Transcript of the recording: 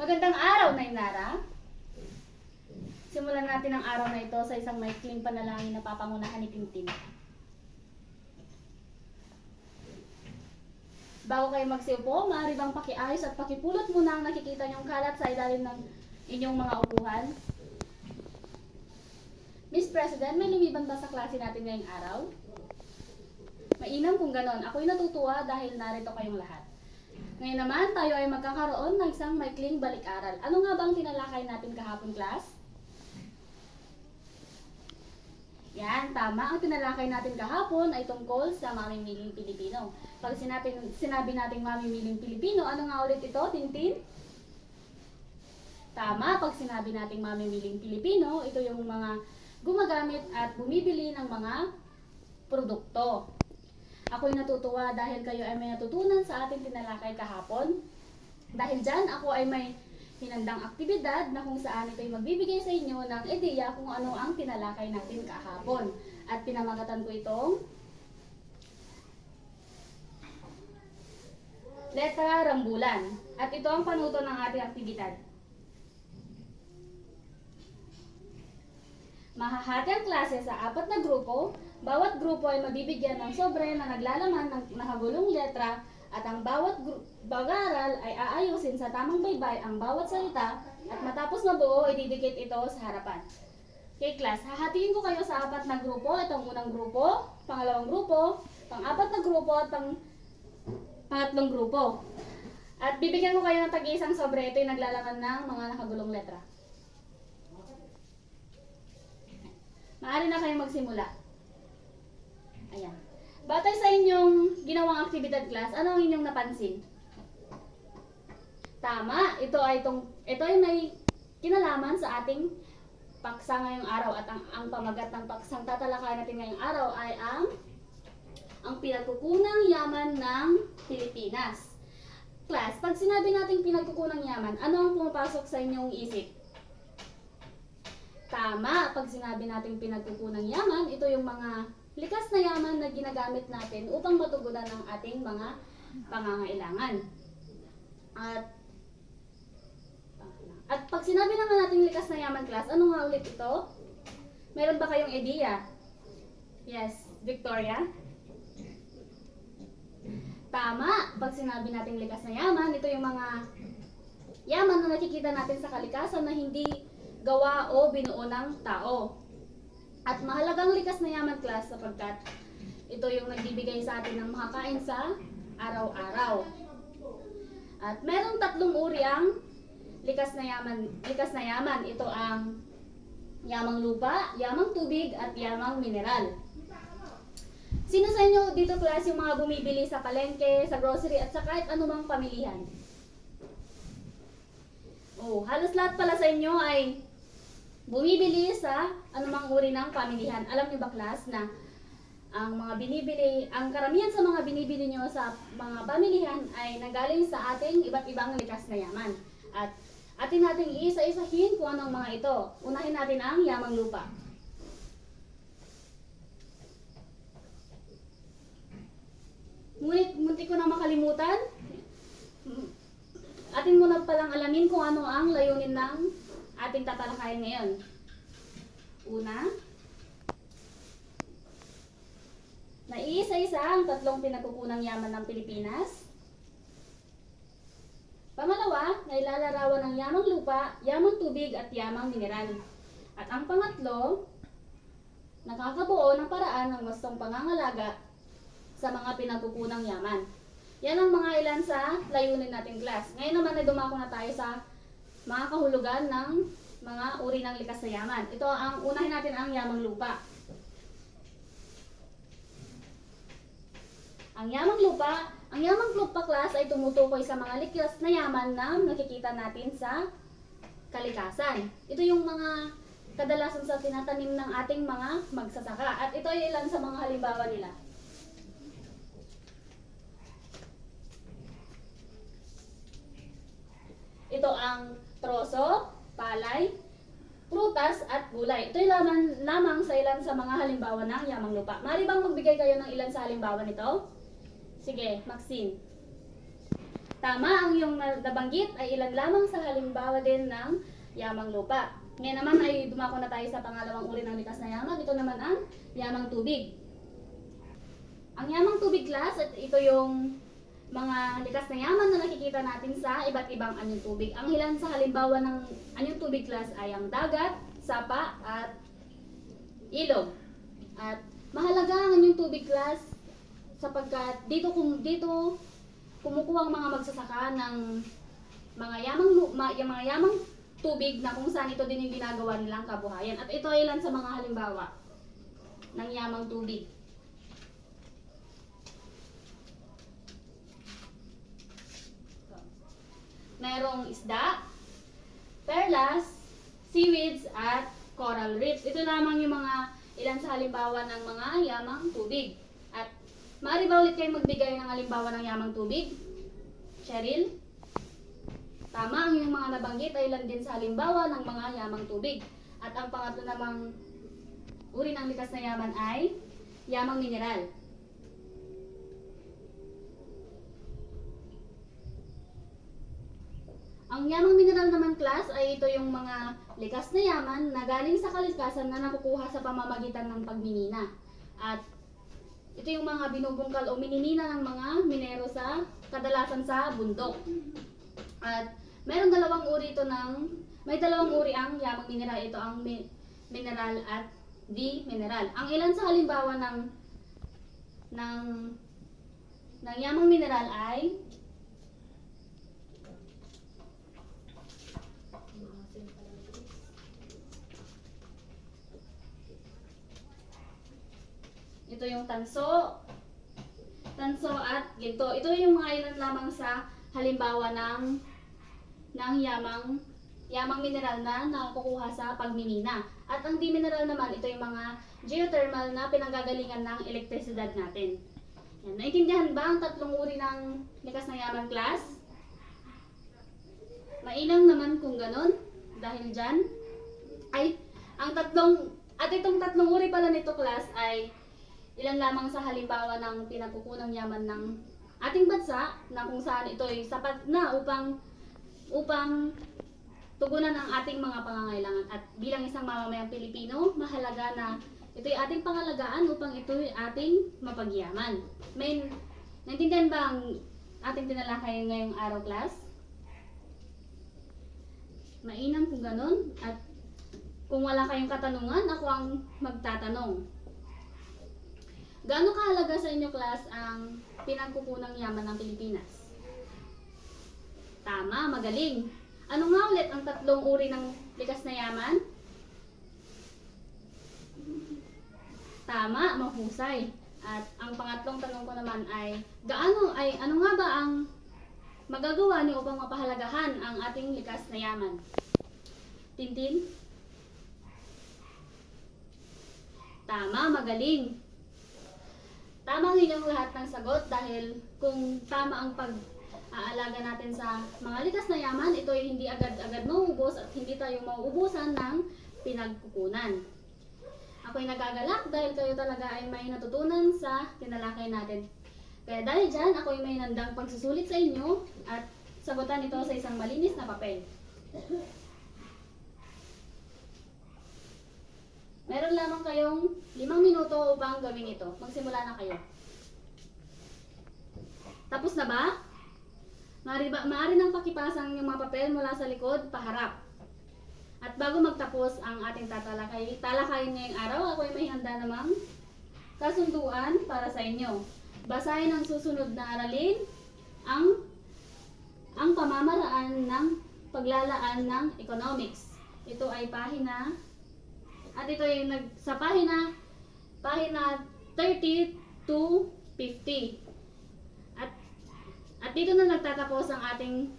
Magandang araw, Nainara. Simulan natin ang araw na ito sa isang maikling panalangin na papangunahan ni Tintin. Bago kayo magsiupo, maaari bang pakiayos at pakipulot muna ang nakikita niyong kalat sa ilalim ng inyong mga upuhan? Miss President, may lumiban ba sa klase natin ngayong araw? Mainam kung ganon. Ako'y natutuwa dahil narito kayong lahat. Ngayon naman, tayo ay magkakaroon ng isang maikling balik-aral. Ano nga ba ang tinalakay natin kahapon, class? Yan, tama. Ang tinalakay natin kahapon ay tungkol sa mamimiling Pilipino. Pag sinabi nating mamimiling Pilipino, ano nga ulit ito, Tintin? Tama, pag sinabi nating mamimiling Pilipino, ito yung mga gumagamit at bumibili ng mga produkto. Ako'y natutuwa dahil kayo ay may natutunan sa ating tinalakay kahapon. Dahil dyan, ako ay may hinandang aktibidad na kung saan ito'y magbibigay sa inyo ng ideya kung ano ang tinalakay natin kahapon. At pinamagatan ko itong letra rambulan. At ito ang panuto ng ating aktibidad. Mahahati ang klase sa 4 na grupo. Bawat grupo ay mabibigyan ng sobre na naglalaman ng nakagulong letra at ang bawat bag-aaral ay aayusin sa tamang baybay ang bawat salita at matapos mabuo, ididikit ito sa harapan. Okay, class, hahatiin ko kayo sa 4 na grupo. Itong unang grupo, pangalawang grupo, pang-4 na grupo at pangatlong grupo. At bibigyan ko kayo ng tag-iisang sobre. Ito yung naglalaman ng mga nakagulong letra. Maaari na kayong magsimula. Ayan. Batay sa inyong ginawang aktibidad, class, ano ang inyong napansin? Tama, ito ay may kinalaman sa ating paksa ngayong araw at ang pamagat ng paksang tatalakayan natin ngayong araw ay ang pinagkukunang yaman ng Pilipinas. Class, pag sinabi natin pinagkukunang yaman, ano ang pumapasok sa inyong isip? Tama, pag sinabi natin pinagkukunang yaman, ito yung mga likas na yaman na ginagamit natin upang matugunan ang ating mga pangangailangan. At pag sinabi naman natin likas na yaman, class, ano nga ulit ito? Meron ba kayong ideya? Yes, Victoria? Tama, pag sinabi natin likas na yaman, ito yung mga yaman na nakikita natin sa kalikasan na hindi gawa o binuo ng tao. At mahalagang likas na yaman, class, sapagkat ito yung nagbibigay sa atin ng makakain sa araw-araw. At merong 3 uri ang likas na yaman. Ito ang yamang lupa, yamang tubig, at yamang mineral. Sino sa inyo dito, class, yung mga bumibili sa palengke, sa grocery, at sa kahit anumang pamilihan? Oh, halos lahat pala sa inyo ay bumibili sa anumang uri ng pamilihan. Alam niyo ba, class, na ang karamihan sa mga binibili nyo sa mga pamilihan ay nagaling sa ating iba't ibang likas na yaman. At atin nating iisa-isahin kung anong mga ito. Unahin natin ang yamang lupa. Ngunit muntik ko na makalimutan. Atin muna palang alamin kung ano ang layunin ng ating tatalakayan ngayon. Una, naiisa-isa ang 3 pinagkukunang yaman ng Pilipinas. Pangalawa, nailalarawan ng yamang lupa, yamang tubig at yamang mineral. At ang pangatlo, nakakabuo ng paraan ng wastong pangangalaga sa mga pinagkukunang yaman. Yan ang mga ilan sa layunin nating class. Ngayon naman ay dumako na tayo sa mga kahulugan ng mga uri ng likas na yaman. Ito ang unahin natin ang yamang lupa. Ang yamang lupa, class, ay tumutukoy sa mga likas na yaman na nakikita natin sa kalikasan. Ito yung mga kadalasan sa tinatanim ng ating mga magsasaka. At ito ay ilan sa mga halimbawa nila. Ito ang troso, palay, prutas at gulay. Ito'y lamang sa ilan sa mga halimbawa ng yamang lupa. Maaari bang magbigay kayo ng ilan sa halimbawa nito? Sige, Maxine. Tama ang iyong nabanggit ay ilan lamang sa halimbawa din ng yamang lupa. Ngayon naman ay dumako na tayo sa pangalawang uri ng likas na yaman. Ito naman ang yamang tubig. Ang yamang tubig class, at ito yung mga likas na yaman na nakikita natin sa iba't ibang anyong tubig. Ang ilan sa halimbawa ng anyong tubig class ay ang dagat, sapa, at ilog. At mahalaga ang anyong tubig class sapagkat dito kumukuha ang mga magsasaka ng mga yamang tubig na kung saan ito din yung ginagawa nilang kabuhayan. At ito ay ilan sa mga halimbawa ng yamang tubig. Merong isda, perlas, seaweeds, at coral reefs. Ito lamang yung mga ilan sa halimbawa ng mga yamang tubig. At maaari ba ulit kayo magbigay ng halimbawa ng yamang tubig? Cheryl? Tama, ang yung mga nabanggit ay ilan din sa halimbawa ng mga yamang tubig. At ang pangatlo namang uri ng likas na yaman ay yamang mineral. Ang yamang mineral naman class ay ito yung mga likas na yaman na galing sa kalikasan na nakukuha sa pamamagitan ng pagminina. At ito yung mga binubungkal o mininina ng mga minero sa kadalasan sa bundok. At may dalawang uri ang yamang mineral. Ito ang mineral at di-mineral. Ang ilan sa halimbawa ng yamang mineral ay ito yung tanso at ginto. Ito yung mga ilan lamang sa halimbawa ng yamang mineral na nakukuha sa pagmimina. At ang di-mineral naman, ito yung mga geothermal na pinanggagalingan ng elektrisidad natin. Yan. Naintindihan ba ang tatlong uri ng likas na yaman class? Mainam naman kung ganun. Dahil dyan, itong tatlong uri pala nito class ay ilan lamang sa halimbawa ng pinagkukunang yaman ng ating bansa na kung saan ito ay sapat na upang tugunan ang ating mga pangangailangan. At bilang isang mamamayang Pilipino, mahalaga na ito ay ating pangalagaan upang ito ay ating mapagyaman. May naintindihan ba ang ating tinalakay ngayong araw class? Mainam kung ganun. At kung wala kayong katanungan, ako ang magtatanong. Gaano kahalaga sa inyo class ang pinagkukunang yaman ng Pilipinas? Tama, magaling. Ano nga ulit ang tatlong uri ng likas na yaman? Tama, mahusay. At ang pangatlong tanong ko naman ay, ano nga ba ang magagawa niyo upang mapahalagahan ang ating likas na yaman? Tintin? Tama, magaling. Tama ang inyong lahat ng sagot dahil kung tama ang pag-aalaga natin sa mga likas na yaman, ito ay hindi agad-agad mauubos at hindi tayo mauubusan ng pinagkukunan. Ako'y nagagalak dahil kayo talaga ay may natutunan sa tinalakay natin. Kaya dahil dyan, ako'y may nandang pagsusulit sa inyo at sagutan ito sa isang malinis na papel. Meron lamang kayong 5 minuto upang gawin ito. Magsimula na kayo. Tapos na ba? Maaari nang pakipasang yung mga papel mula sa likod, paharap. At bago magtapos ang ating talakayin ngayong araw, ako ay may handa namang kasunduan para sa inyo. Basahin ang susunod na aralin, ang pamamaraan ng paglalaan ng economics. Ito ay pahina, at ito ay sa pahina 30 to 50. At dito na nagtatapos ang ating